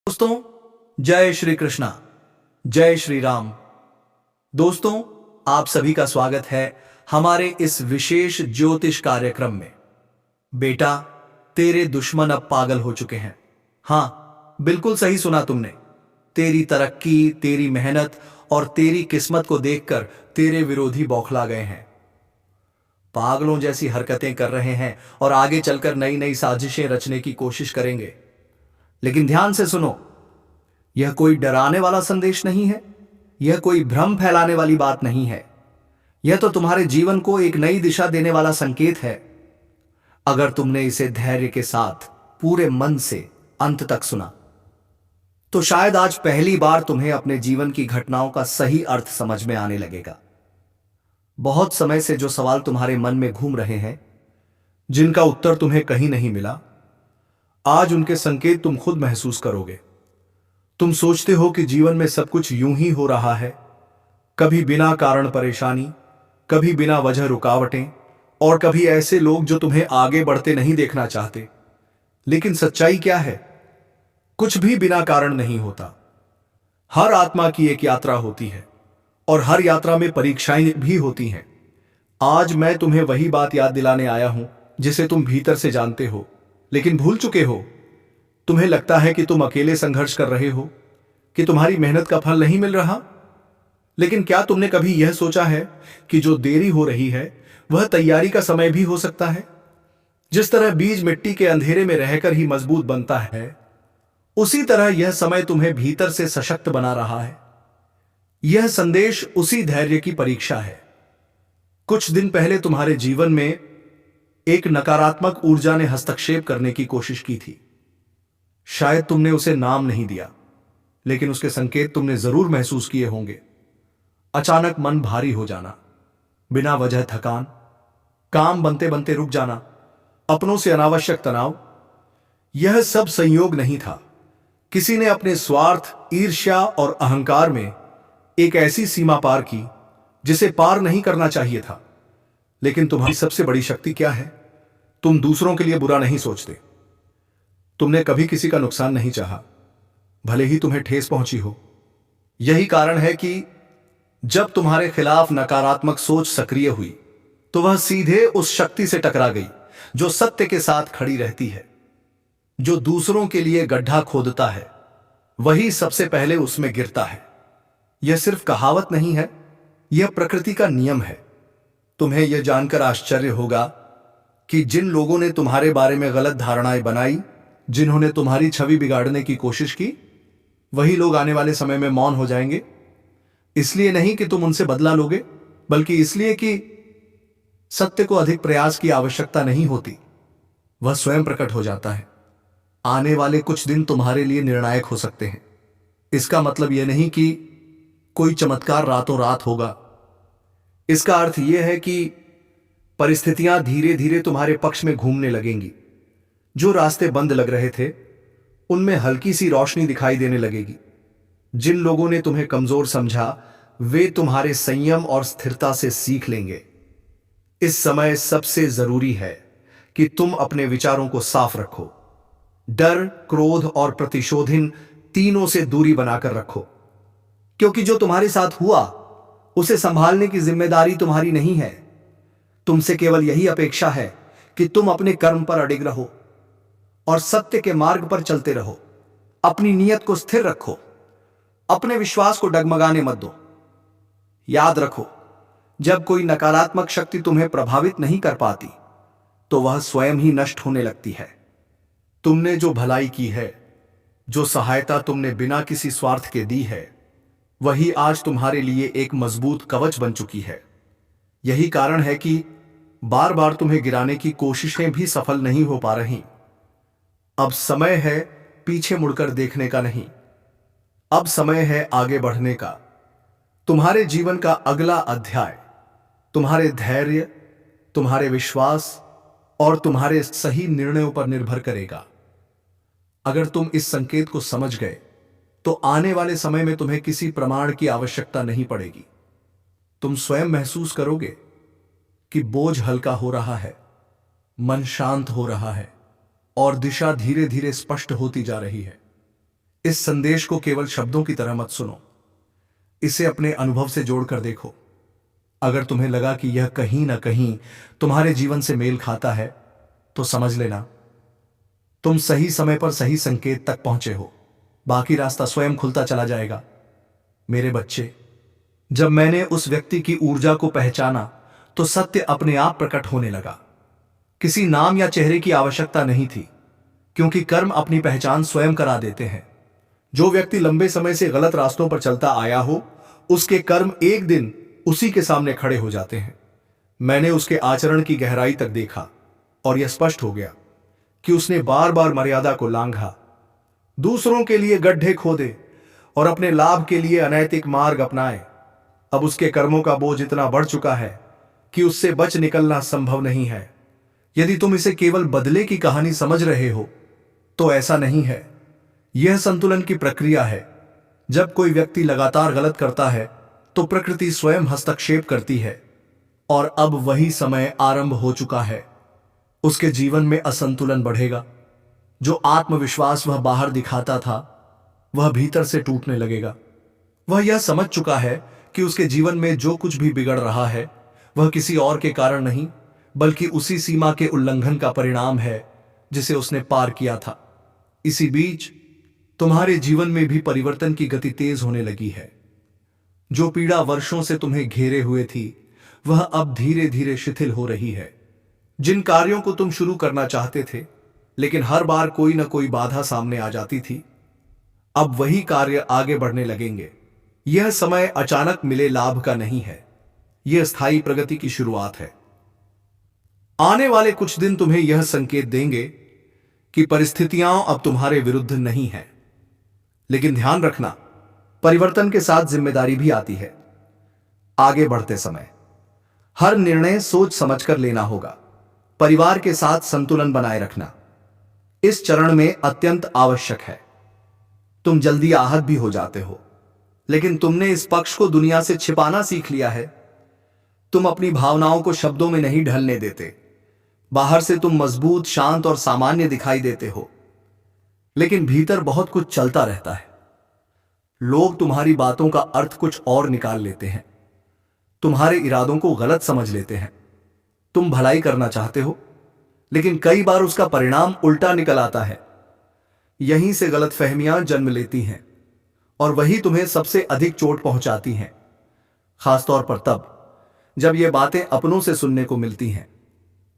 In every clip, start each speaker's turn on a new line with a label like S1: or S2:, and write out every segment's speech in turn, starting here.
S1: दोस्तों, जय श्री कृष्णा, जय श्री राम। दोस्तों, आप सभी का स्वागत है हमारे इस विशेष ज्योतिष कार्यक्रम में। बेटा, तेरे दुश्मन अब पागल हो चुके हैं। हाँ, बिल्कुल सही सुना तुमने। तेरी तरक्की, तेरी मेहनत और तेरी किस्मत को देखकर तेरे विरोधी बौखला गए हैं। पागलों जैसी हरकतें कर रहे हैं और आगे चलकर नई नई साजिशें रचने की कोशिश करेंगे। लेकिन ध्यान से सुनो, यह कोई डराने वाला संदेश नहीं है, यह कोई भ्रम फैलाने वाली बात नहीं है। यह तो तुम्हारे जीवन को एक नई दिशा देने वाला संकेत है। अगर तुमने इसे धैर्य के साथ पूरे मन से अंत तक सुना तो शायद आज पहली बार तुम्हें अपने जीवन की घटनाओं का सही अर्थ समझ में आने लगेगा। बहुत समय से जो सवाल तुम्हारे मन में घूम रहे हैं, जिनका उत्तर तुम्हें कहीं नहीं मिला, आज उनके संकेत तुम खुद महसूस करोगे। तुम सोचते हो कि जीवन में सब कुछ यूं ही हो रहा है, कभी बिना कारण परेशानी, कभी बिना वजह रुकावटें, और कभी ऐसे लोग जो तुम्हें आगे बढ़ते नहीं देखना चाहते। लेकिन सच्चाई क्या है? कुछ भी बिना कारण नहीं होता। हर आत्मा की एक यात्रा होती है और हर यात्रा में परीक्षाएं भी होती हैं। आज मैं तुम्हें वही बात याद दिलाने आया हूं जिसे तुम भीतर से जानते हो लेकिन भूल चुके हो। तुम्हें लगता है कि तुम अकेले संघर्ष कर रहे हो, कि तुम्हारी मेहनत का फल नहीं मिल रहा। लेकिन क्या तुमने कभी यह सोचा है कि जो देरी हो रही है वह तैयारी का समय भी हो सकता है? जिस तरह बीज मिट्टी के अंधेरे में रहकर ही मजबूत बनता है, उसी तरह यह समय तुम्हें भीतर से सशक्त बना रहा है। यह संदेश उसी धैर्य की परीक्षा है। कुछ दिन पहले तुम्हारे जीवन में एक नकारात्मक ऊर्जा ने हस्तक्षेप करने की कोशिश की थी। शायद तुमने उसे नाम नहीं दिया, लेकिन उसके संकेत तुमने जरूर महसूस किए होंगे। अचानक मन भारी हो जाना, बिना वजह थकान, काम बनते बनते रुक जाना, अपनों से अनावश्यक तनाव। यह सब संयोग नहीं था। किसी ने अपने स्वार्थ, ईर्ष्या और अहंकार में एक ऐसी सीमा पार की जिसे पार नहीं करना चाहिए था। लेकिन तुम्हारी सबसे बड़ी शक्ति क्या है? तुम दूसरों के लिए बुरा नहीं सोचते। तुमने कभी किसी का नुकसान नहीं चाहा, भले ही तुम्हें ठेस पहुंची हो। यही कारण है कि जब तुम्हारे खिलाफ नकारात्मक सोच सक्रिय हुई तो वह सीधे उस शक्ति से टकरा गई जो सत्य के साथ खड़ी रहती है। जो दूसरों के लिए गड्ढा खोदता है वही सबसे पहले उसमें गिरता है। यह सिर्फ कहावत नहीं है, यह प्रकृति का नियम है। तुम्हें यह जानकर आश्चर्य होगा कि जिन लोगों ने तुम्हारे बारे में गलत धारणाएं बनाई, जिन्होंने तुम्हारी छवि बिगाड़ने की कोशिश की, वही लोग आने वाले समय में मौन हो जाएंगे। इसलिए नहीं कि तुम उनसे बदला लोगे, बल्कि इसलिए कि सत्य को अधिक प्रयास की आवश्यकता नहीं होती, वह स्वयं प्रकट हो जाता है। आने वाले कुछ दिन तुम्हारे लिए निर्णायक हो सकते हैं। इसका मतलब यह नहीं कि कोई चमत्कार रातों रात होगा। इसका अर्थ यह है कि परिस्थितियां धीरे धीरे तुम्हारे पक्ष में घूमने लगेंगी। जो रास्ते बंद लग रहे थे उनमें हल्की सी रोशनी दिखाई देने लगेगी। जिन लोगों ने तुम्हें कमजोर समझा, वे तुम्हारे संयम और स्थिरता से सीख लेंगे। इस समय सबसे जरूरी है कि तुम अपने विचारों को साफ रखो। डर, क्रोध और प्रतिशोधन तीनों से दूरी बनाकर रखो, क्योंकि जो तुम्हारे साथ हुआ उसे संभालने की जिम्मेदारी तुम्हारी नहीं है। तुमसे केवल यही अपेक्षा है कि तुम अपने कर्म पर अडिग रहो और सत्य के मार्ग पर चलते रहो। अपनी नीयत को स्थिर रखो, अपने विश्वास को डगमगाने मत दो। याद रखो, जब कोई नकारात्मक शक्ति तुम्हें प्रभावित नहीं कर पाती तो वह स्वयं ही नष्ट होने लगती है। तुमने जो भलाई की है, जो सहायता तुमने बिना किसी स्वार्थ के दी है, वही आज तुम्हारे लिए एक मजबूत कवच बन चुकी है। यही कारण है कि बार बार तुम्हें गिराने की कोशिशें भी सफल नहीं हो पा रही। अब समय है पीछे मुड़कर देखने का नहीं, अब समय है आगे बढ़ने का। तुम्हारे जीवन का अगला अध्याय तुम्हारे धैर्य, तुम्हारे विश्वास और तुम्हारे सही निर्णयों पर निर्भर करेगा। अगर तुम इस संकेत को समझ गए तो आने वाले समय में तुम्हें किसी प्रमाण की आवश्यकता नहीं पड़ेगी। तुम स्वयं महसूस करोगे कि बोझ हल्का हो रहा है, मन शांत हो रहा है और दिशा धीरे धीरे स्पष्ट होती जा रही है। इस संदेश को केवल शब्दों की तरह मत सुनो, इसे अपने अनुभव से जोड़कर देखो। अगर तुम्हें लगा कि यह कहीं ना कहीं तुम्हारे जीवन से मेल खाता है, तो समझ लेना तुम सही समय पर सही संकेत तक पहुंचे हो। बाकी रास्ता स्वयं खुलता चला जाएगा। मेरे बच्चे, जब मैंने उस व्यक्ति की ऊर्जा को पहचाना तो सत्य अपने आप प्रकट होने लगा। किसी नाम या चेहरे की आवश्यकता नहीं थी, क्योंकि कर्म अपनी पहचान स्वयं करा देते हैं। जो व्यक्ति लंबे समय से गलत रास्तों पर चलता आया हो, उसके कर्म एक दिन उसी के सामने खड़े हो जाते हैं। मैंने उसके आचरण की गहराई तक देखा और यह स्पष्ट हो गया कि उसने बार बार मर्यादा को लांघा, दूसरों के लिए गड्ढे खोदे और अपने लाभ के लिए अनैतिक मार्ग अपनाए। अब उसके कर्मों का बोझ इतना बढ़ चुका है कि उससे बच निकलना संभव नहीं है। यदि तुम इसे केवल बदले की कहानी समझ रहे हो, तो ऐसा नहीं है। यह संतुलन की प्रक्रिया है। जब कोई व्यक्ति लगातार गलत करता है, तो प्रकृति स्वयं हस्तक्षेप करती है, और अब वही समय आरंभ हो चुका है। उसके जीवन में असंतुलन बढ़ेगा। जो आत्मविश्वास वह बाहर दिखाता था, वह भीतर से टूटने लगेगा। वह यह समझ चुका है कि उसके जीवन में जो कुछ भी बिगड़ रहा है, वह किसी और के कारण नहीं, बल्कि उसी सीमा के उल्लंघन का परिणाम है जिसे उसने पार किया था। इसी बीच तुम्हारे जीवन में भी परिवर्तन की गति तेज होने लगी है। जो पीड़ा वर्षों से तुम्हें घेरे हुए थी, वह अब धीरे धीरे शिथिल हो रही है। जिन कार्यों को तुम शुरू करना चाहते थे, लेकिन हर बार कोई ना कोई बाधा सामने आ जाती थी, अब वही कार्य आगे बढ़ने लगेंगे। यह समय अचानक मिले लाभ का नहीं है, यह स्थायी प्रगति की शुरुआत है। आने वाले कुछ दिन तुम्हें यह संकेत देंगे कि परिस्थितियां अब तुम्हारे विरुद्ध नहीं हैं। लेकिन ध्यान रखना, परिवर्तन के साथ जिम्मेदारी भी आती है। आगे बढ़ते समय हर निर्णय सोच समझकर लेना होगा। परिवार के साथ संतुलन बनाए रखना इस चरण में अत्यंत आवश्यक है। तुम जल्दी आहत भी हो जाते हो, लेकिन तुमने इस पक्ष को दुनिया से छिपाना सीख लिया है। तुम अपनी भावनाओं को शब्दों में नहीं ढलने देते। बाहर से तुम मजबूत, शांत और सामान्य दिखाई देते हो, लेकिन भीतर बहुत कुछ चलता रहता है। लोग तुम्हारी बातों का अर्थ कुछ और निकाल लेते हैं, तुम्हारे इरादों को गलत समझ लेते हैं। तुम भलाई करना चाहते हो, लेकिन कई बार उसका परिणाम उल्टा निकल आता है। यहीं से गलतफहमियां जन्म लेती हैं, और वही तुम्हें सबसे अधिक चोट पहुंचाती हैं। खासतौर पर तब जब ये बातें अपनों से सुनने को मिलती हैं।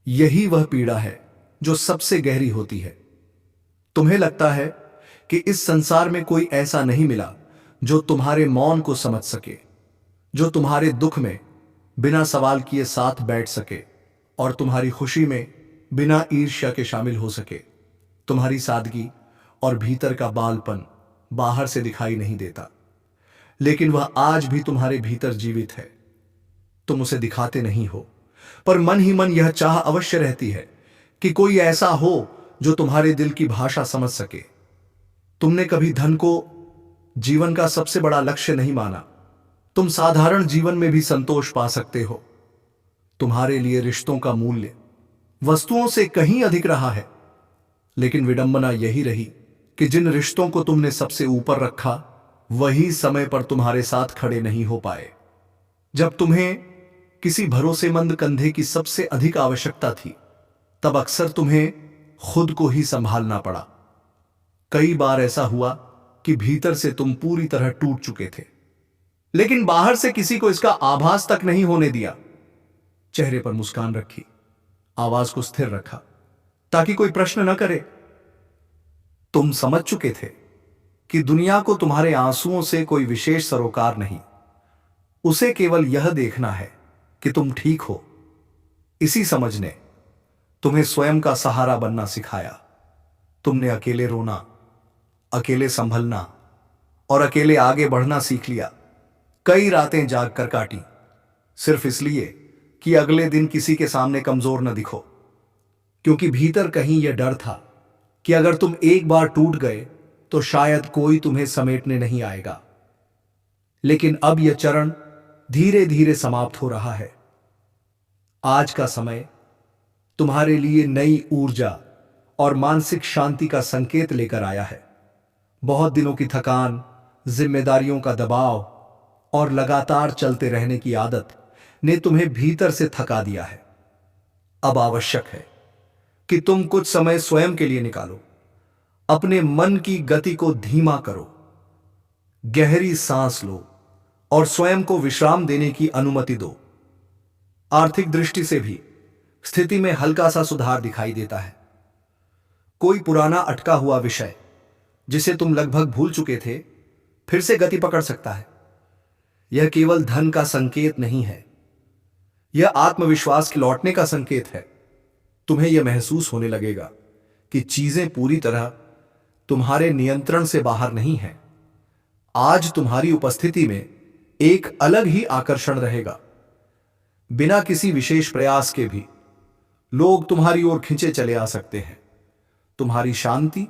S1: यही वह पीड़ा है जो सबसे गहरी होती है। तुम्हें लगता है कि इस संसार में कोई ऐसा नहीं मिला जो तुम्हारे मौन को समझ सके, जो तुम्हारे दुख में बिना सवाल किए साथ बैठ सके, और तुम्हारी खुशी में बिना ईर्ष्या के शामिल हो सके। तुम्हारी सादगी और भीतर का बालपन बाहर से दिखाई नहीं देता, लेकिन वह आज भी तुम्हारे भीतर जीवित है। तुम उसे दिखाते नहीं हो, पर मन ही मन यह चाह अवश्य रहती है कि कोई ऐसा हो जो तुम्हारे दिल की भाषा समझ सके। तुमने कभी धन को जीवन का सबसे बड़ा लक्ष्य नहीं माना। तुम साधारण जीवन में भी संतोष पा सकते हो। तुम्हारे लिए रिश्तों का मूल्य वस्तुओं से कहीं अधिक रहा है, लेकिन विडंबना यही रही कि जिन रिश्तों को तुमने सबसे ऊपर रखा, वही समय पर तुम्हारे साथ खड़े नहीं हो पाए। जब तुम्हें किसी भरोसेमंद कंधे की सबसे अधिक आवश्यकता थी, तब अक्सर तुम्हें खुद को ही संभालना पड़ा। कई बार ऐसा हुआ कि भीतर से तुम पूरी तरह टूट चुके थे, लेकिन बाहर से किसी को इसका आभास तक नहीं होने दिया। चेहरे पर मुस्कान रखी, आवाज को स्थिर रखा, ताकि कोई प्रश्न न करे। तुम समझ चुके थे कि दुनिया को तुम्हारे आंसुओं से कोई विशेष सरोकार नहीं, उसे केवल यह देखना है कि तुम ठीक हो। इसी समझ ने तुम्हें स्वयं का सहारा बनना सिखाया। तुमने अकेले रोना, अकेले संभलना और अकेले आगे बढ़ना सीख लिया। कई रातें जाग कर काटी, सिर्फ इसलिए कि अगले दिन किसी के सामने कमजोर न दिखो, क्योंकि भीतर कहीं यह डर था कि अगर तुम एक बार टूट गए तो शायद कोई तुम्हें समेटने नहीं आएगा। लेकिन अब यह चरण धीरे धीरे समाप्त हो रहा है। आज का समय तुम्हारे लिए नई ऊर्जा और मानसिक शांति का संकेत लेकर आया है। बहुत दिनों की थकान, जिम्मेदारियों का दबाव और लगातार चलते रहने की आदत ने तुम्हें भीतर से थका दिया है। अब आवश्यक है कि तुम कुछ समय स्वयं के लिए निकालो। अपने मन की गति को धीमा करो, गहरी सांस लो और स्वयं को विश्राम देने की अनुमति दो। आर्थिक दृष्टि से भी स्थिति में हल्का सा सुधार दिखाई देता है। कोई पुराना अटका हुआ विषय जिसे तुम लगभग भूल चुके थे फिर से गति पकड़ सकता है। यह केवल धन का संकेत नहीं है, यह आत्मविश्वास के लौटने का संकेत है। तुम्हें यह महसूस होने लगेगा कि चीजें पूरी तरह तुम्हारे नियंत्रण से बाहर नहीं हैं। आज तुम्हारी उपस्थिति में एक अलग ही आकर्षण रहेगा। बिना किसी विशेष प्रयास के भी लोग तुम्हारी ओर खिंचे चले आ सकते हैं। तुम्हारी शांति,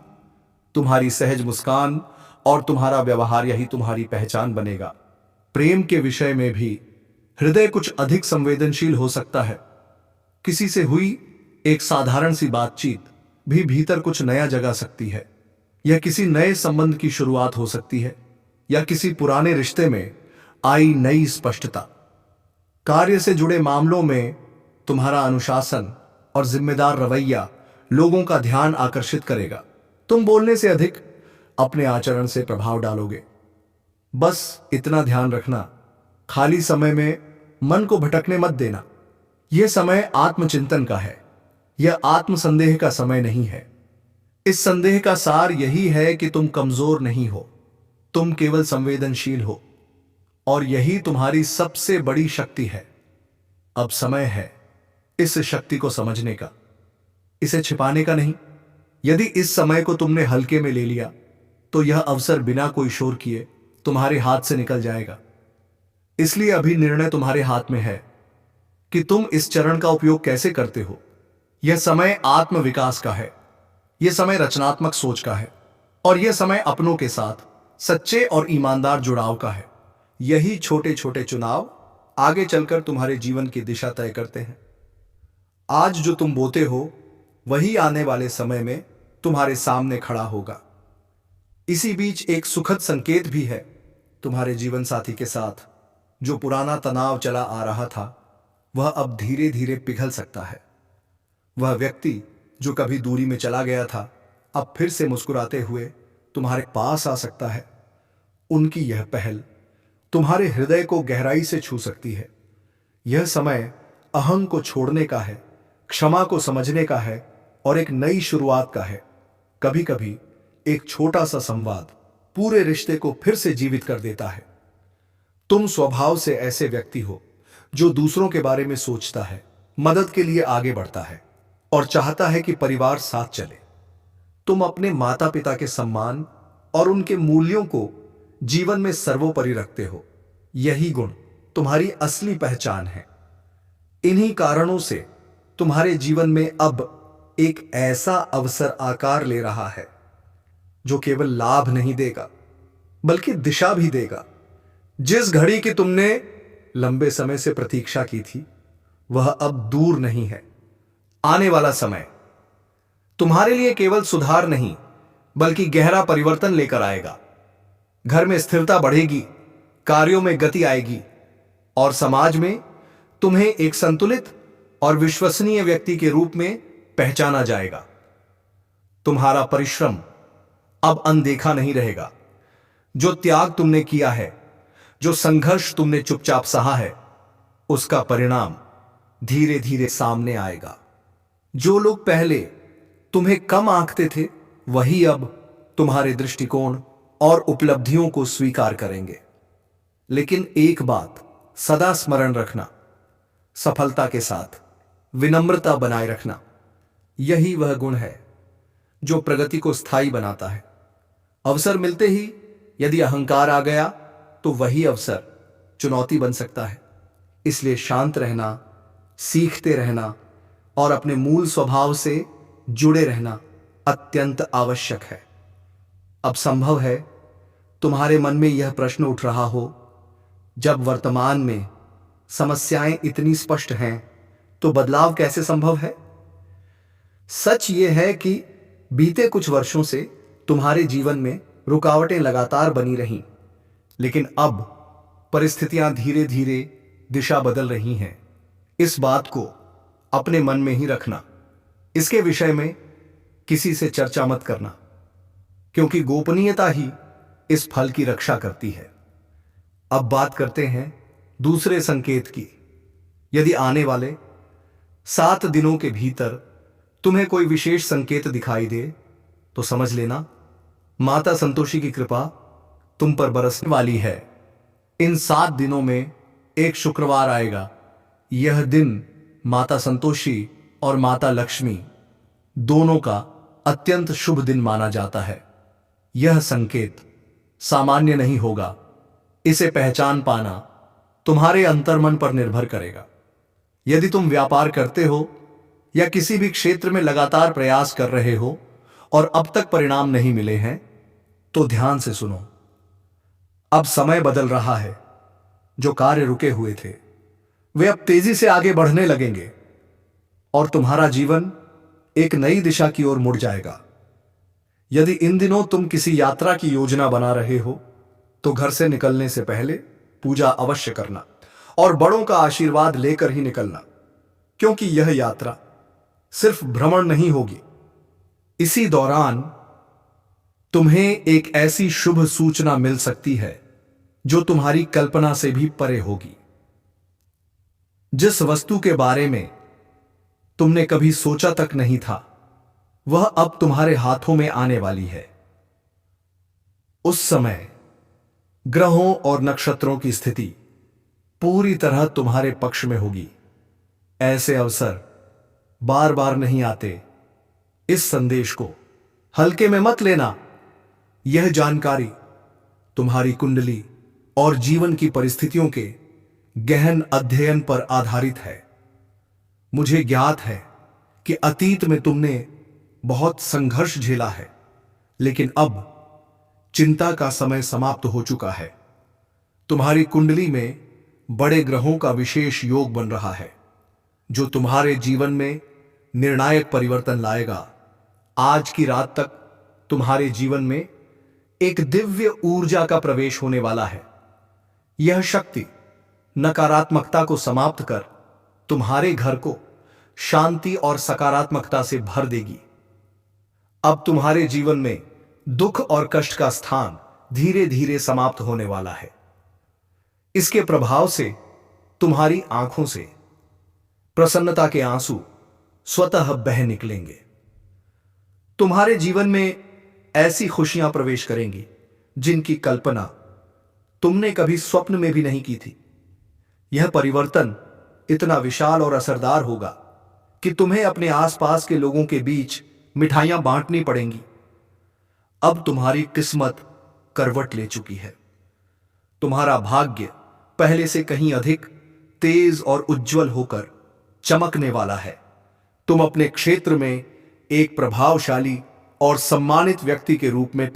S1: तुम्हारी सहज मुस्कान और तुम्हारा व्यवहार यही तुम्हारी पहचान बनेगा। प्रेम के विषय में भी हृदय कुछ अधिक संवेदनशील हो सकता है। किसी से हुई एक साधारण सी बातचीत भी भीतर कुछ नया जगा सकती है। यह किसी नए संबंध की शुरुआत हो सकती है या किसी पुराने रिश्ते में आई नई स्पष्टता। कार्य से जुड़े मामलों में तुम्हारा अनुशासन और जिम्मेदार रवैया लोगों का ध्यान आकर्षित करेगा। तुम बोलने से अधिक अपने आचरण से प्रभाव डालोगे। बस इतना ध्यान रखना, खाली समय में मन को भटकने मत देना। यह समय आत्मचिंतन का है, यह आत्मसंदेह का समय नहीं है। इस संदेह का सार यही है कि तुम कमजोर नहीं हो, तुम केवल संवेदनशील हो और यही तुम्हारी सबसे बड़ी शक्ति है। अब समय है इस शक्ति को समझने का, इसे छिपाने का नहीं। यदि इस समय को तुमने हल्के में ले लिया तो यह अवसर बिना कोई शोर किए तुम्हारे हाथ से निकल जाएगा। इसलिए अभी निर्णय तुम्हारे हाथ में है कि तुम इस चरण का उपयोग कैसे करते हो। यह समय आत्म विकास का है, यह समय रचनात्मक सोच का है और यह समय अपनों के साथ सच्चे और ईमानदार जुड़ाव का है। यही छोटे छोटे चुनाव आगे चलकर तुम्हारे जीवन की दिशा तय करते हैं। आज जो तुम बोते हो वही आने वाले समय में तुम्हारे सामने खड़ा होगा। इसी बीच एक सुखद संकेत भी है। तुम्हारे जीवन साथी के साथ जो पुराना तनाव चला आ रहा था वह अब धीरे धीरे पिघल सकता है। वह व्यक्ति जो कभी दूरी में चला गया था अब फिर से मुस्कुराते हुए तुम्हारे पास आ सकता है। उनकी यह पहल तुम्हारे हृदय को गहराई से छू सकती है। यह समय अहं को छोड़ने का है, क्षमा को समझने का है और एक नई शुरुआत का है। कभी कभी एक छोटा सा संवाद पूरे रिश्ते को फिर से जीवित कर देता है। तुम स्वभाव से ऐसे व्यक्ति हो जो दूसरों के बारे में सोचता है, मदद के लिए आगे बढ़ता है और चाहता है कि परिवार साथ चले। तुम अपने माता पिता के सम्मान और उनके मूल्यों को जीवन में सर्वोपरि रखते हो। यही गुण तुम्हारी असली पहचान है। इन्हीं कारणों से तुम्हारे जीवन में अब एक ऐसा अवसर आकार ले रहा है जो केवल लाभ नहीं देगा बल्कि दिशा भी देगा। जिस घड़ी की तुमने लंबे समय से प्रतीक्षा की थी वह अब दूर नहीं है। आने वाला समय तुम्हारे लिए केवल सुधार नहीं बल्कि गहरा परिवर्तन लेकर आएगा। घर में स्थिरता बढ़ेगी, कार्यों में गति आएगी और समाज में तुम्हें एक संतुलित और विश्वसनीय व्यक्ति के रूप में पहचाना जाएगा। तुम्हारा परिश्रम अब अनदेखा नहीं रहेगा। जो त्याग तुमने किया है, जो संघर्ष तुमने चुपचाप सहा है, उसका परिणाम धीरे धीरे सामने आएगा। जो लोग पहले तुम्हें कम आंकते थे वही अब तुम्हारे दृष्टिकोण और उपलब्धियों को स्वीकार करेंगे। लेकिन एक बात सदा स्मरण रखना, सफलता के साथ विनम्रता बनाए रखना, यही वह गुण है जो प्रगति को स्थायी बनाता है। अवसर मिलते ही यदि अहंकार आ गया तो वही अवसर चुनौती बन सकता है। इसलिए शांत रहना, सीखते रहना और अपने मूल स्वभाव से जुड़े रहना अत्यंत आवश्यक है। अब संभव है तुम्हारे मन में यह प्रश्न उठ रहा हो, जब वर्तमान में समस्याएं इतनी स्पष्ट हैं तो बदलाव कैसे संभव है? सच यह है कि बीते कुछ वर्षों से तुम्हारे जीवन में रुकावटें लगातार बनी रहीं, लेकिन अब परिस्थितियां धीरे धीरे दिशा बदल रही हैं। इस बात को अपने मन में ही रखना। इसके विषय में किसी से चर्चा मत करना, क्योंकि गोपनीयता ही इस फल की रक्षा करती है। अब बात करते हैं दूसरे संकेत की। यदि आने वाले 7 दिनों के भीतर तुम्हें कोई विशेष संकेत दिखाई दे, तो समझ लेना माता संतोषी की कृपा तुम पर बरसने वाली है। इन 7 दिनों में एक शुक्रवार आएगा। यह दिन माता संतोषी और माता लक्ष्मी दोनों का अत्यंत शुभ दिन माना जाता है। यह संकेत सामान्य नहीं होगा। इसे पहचान पाना तुम्हारे अंतर्मन पर निर्भर करेगा। यदि तुम व्यापार करते हो या किसी भी क्षेत्र में लगातार प्रयास कर रहे हो और अब तक परिणाम नहीं मिले हैं, तो ध्यान से सुनो। अब समय बदल रहा है। जो कार्य रुके हुए थे वे अब तेजी से आगे बढ़ने लगेंगे और तुम्हारा जीवन एक नई दिशा की ओर मुड़ जाएगा। यदि इन दिनों तुम किसी यात्रा की योजना बना रहे हो, तो घर से निकलने से पहले पूजा अवश्य करना और बड़ों का आशीर्वाद लेकर ही निकलना, क्योंकि यह यात्रा सिर्फ भ्रमण नहीं होगी। इसी दौरान तुम्हें एक ऐसी शुभ सूचना मिल सकती है जो तुम्हारी कल्पना से भी परे होगी। जिस वस्तु के बारे में तुमने कभी सोचा तक नहीं था, वह अब तुम्हारे हाथों में आने वाली है। उस समय ग्रहों और नक्षत्रों की स्थिति पूरी तरह तुम्हारे पक्ष में होगी। ऐसे अवसर बार बार नहीं आते। इस संदेश को हल्के में मत लेना। यह जानकारी तुम्हारी कुंडली और जीवन की परिस्थितियों के गहन अध्ययन पर आधारित है। मुझे ज्ञात है कि अतीत में तुमने बहुत संघर्ष झेला है, लेकिन अब चिंता का समय समाप्त हो चुका है। तुम्हारी कुंडली में बड़े ग्रहों का विशेष योग बन रहा है, जो तुम्हारे जीवन में निर्णायक परिवर्तन लाएगा। आज की रात तक तुम्हारे जीवन में एक दिव्य ऊर्जा का प्रवेश होने वाला है। यह शक्ति नकारात्मकता को समाप्त कर तुम्हारे घर को शांति और सकारात्मकता से भर देगी। अब तुम्हारे जीवन में दुख और कष्ट का स्थान धीरे धीरे समाप्त होने वाला है। इसके प्रभाव से तुम्हारी आंखों से प्रसन्नता के आंसू स्वतः बह निकलेंगे। तुम्हारे जीवन में ऐसी खुशियां प्रवेश करेंगी जिनकी कल्पना तुमने कभी स्वप्न में भी नहीं की थी। यह परिवर्तन इतना विशाल और असरदार होगा कि तुम्हें अपने आसपास के लोगों के बीच मिठाइयां बांटनी पड़ेंगी। अब तुम्हारी किस्मत करवट ले चुकी है। तुम्हारा भाग्य पहले से कहीं अधिक तेज और उज्जवल होकर चमकने वाला है। तुम अपने क्षेत्र में एक प्रभावशाली और सम्मानित व्यक्ति के रूप में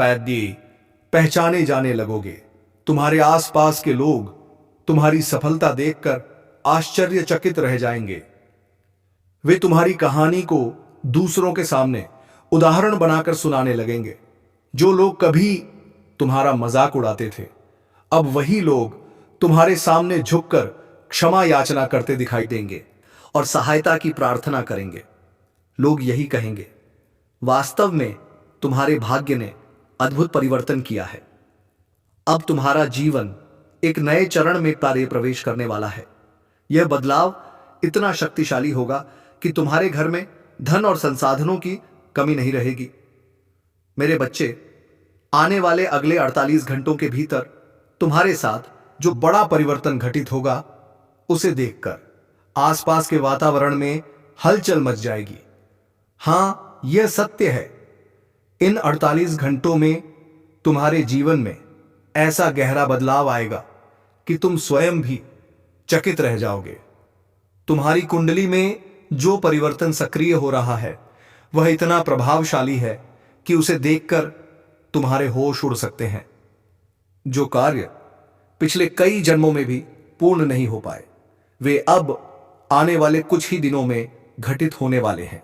S1: पहचाने जाने लगोगे। तुम्हारे आसपास के लोग तुम्हारी सफलता देखकर आश्चर्यचकित रह जाएंगे। वे तुम्हारी कहानी को दूसरों के सामने उदाहरण बनाकर सुनाने लगेंगे। जो लोग कभी तुम्हारा मजाक उड़ाते थे, अब वही लोग तुम्हारे सामने झुककर क्षमा याचना करते दिखाई देंगे और सहायता की प्रार्थना करेंगे। लोग यही कहेंगे, वास्तव में तुम्हारे भाग्य ने अद्भुत परिवर्तन किया है। अब तुम्हारा जीवन एक नए चरण में प्रवेश करने वाला है। यह बदलाव इतना शक्तिशाली होगा कि तुम्हारे घर में धन और संसाधनों की कमी नहीं रहेगी। मेरे बच्चे, आने वाले अगले 48 घंटों के भीतर तुम्हारे साथ जो बड़ा परिवर्तन घटित होगा, उसे देखकर आसपास के वातावरण में हलचल मच जाएगी। हां, यह सत्य है। इन 48 घंटों में तुम्हारे जीवन में ऐसा गहरा बदलाव आएगा कि तुम स्वयं भी चकित रह जाओगे। तुम्हारी कुंडली में जो परिवर्तन सक्रिय हो रहा है, वह इतना प्रभावशाली है कि उसे देखकर तुम्हारे होश उड़ सकते हैं। जो कार्य पिछले कई जन्मों में भी पूर्ण नहीं हो पाए, वे अब आने वाले कुछ ही दिनों में घटित होने वाले हैं।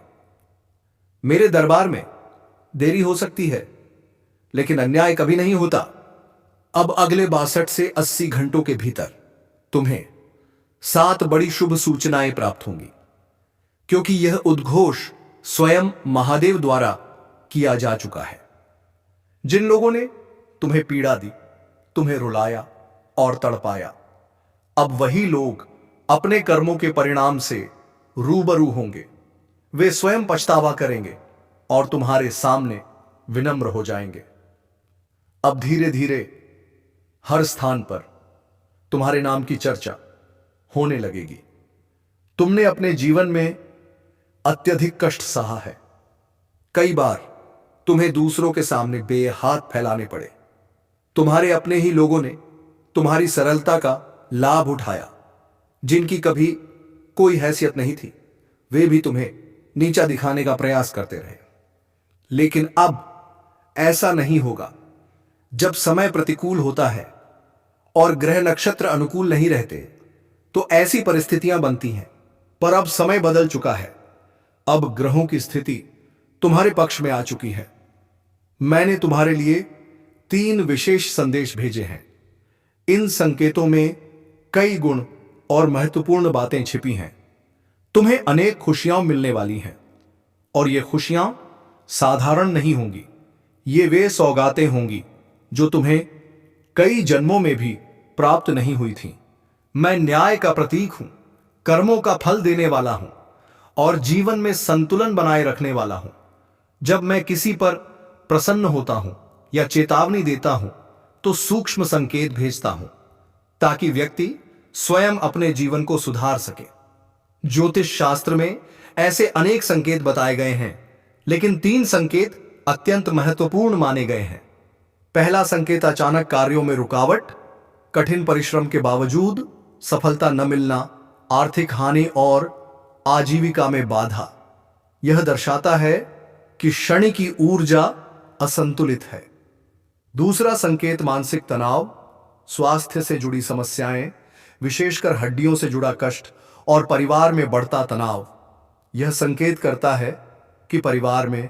S1: मेरे दरबार में देरी हो सकती है, लेकिन अन्याय कभी नहीं होता। अब अगले 62 से 80 घंटों के भीतर तुम्हें 7 बड़ी शुभ सूचनाएं प्राप्त होंगी, क्योंकि यह उद्घोष स्वयं महादेव द्वारा किया जा चुका है। जिन लोगों ने तुम्हें पीड़ा दी, तुम्हें रुलाया और तड़पाया, अब वही लोग अपने कर्मों के परिणाम से रूबरू होंगे। वे स्वयं पछतावा करेंगे और तुम्हारे सामने विनम्र हो जाएंगे। अब धीरे धीरे हर स्थान पर तुम्हारे नाम की चर्चा होने लगेगी। तुमने अपने जीवन में अत्यधिक कष्ट सहा है। कई बार तुम्हें दूसरों के सामने बेहाथ फैलाने पड़े। तुम्हारे अपने ही लोगों ने तुम्हारी सरलता का लाभ उठाया। जिनकी कभी कोई हैसियत नहीं थी, वे भी तुम्हें नीचा दिखाने का प्रयास करते रहे। लेकिन अब ऐसा नहीं होगा। जब समय प्रतिकूल होता है और ग्रह नक्षत्र अनुकूल नहीं रहते, तो ऐसी परिस्थितियां बनती हैं। पर अब समय बदल चुका है। अब ग्रहों की स्थिति तुम्हारे पक्ष में आ चुकी है। मैंने तुम्हारे लिए 3 विशेष संदेश भेजे हैं। इन संकेतों में कई गुण और महत्वपूर्ण बातें छिपी हैं। तुम्हें अनेक खुशियां मिलने वाली हैं, और ये खुशियां साधारण नहीं होंगी। ये वे सौगातें होंगी जो तुम्हें कई जन्मों में भी प्राप्त नहीं हुई थीं। मैं न्याय का प्रतीक हूं, कर्मों का फल देने वाला हूं और जीवन में संतुलन बनाए रखने वाला हूं। जब मैं किसी पर प्रसन्न होता हूं या चेतावनी देता हूं, तो सूक्ष्म संकेत भेजता हूं ताकि व्यक्ति स्वयं अपने जीवन को सुधार सके। ज्योतिष शास्त्र में ऐसे अनेक संकेत बताए गए हैं, लेकिन 3 संकेत अत्यंत महत्वपूर्ण माने गए हैं। पहला संकेत अचानक कार्यों में रुकावट, कठिन परिश्रम के बावजूद सफलता न मिलना, आर्थिक हानि और आजीविका में बाधा। यह दर्शाता है कि क्षणिक की ऊर्जा असंतुलित है। दूसरा संकेत मानसिक तनाव, स्वास्थ्य से जुड़ी समस्याएं, विशेषकर हड्डियों से जुड़ा कष्ट और परिवार में बढ़ता तनाव। यह संकेत करता है कि परिवार में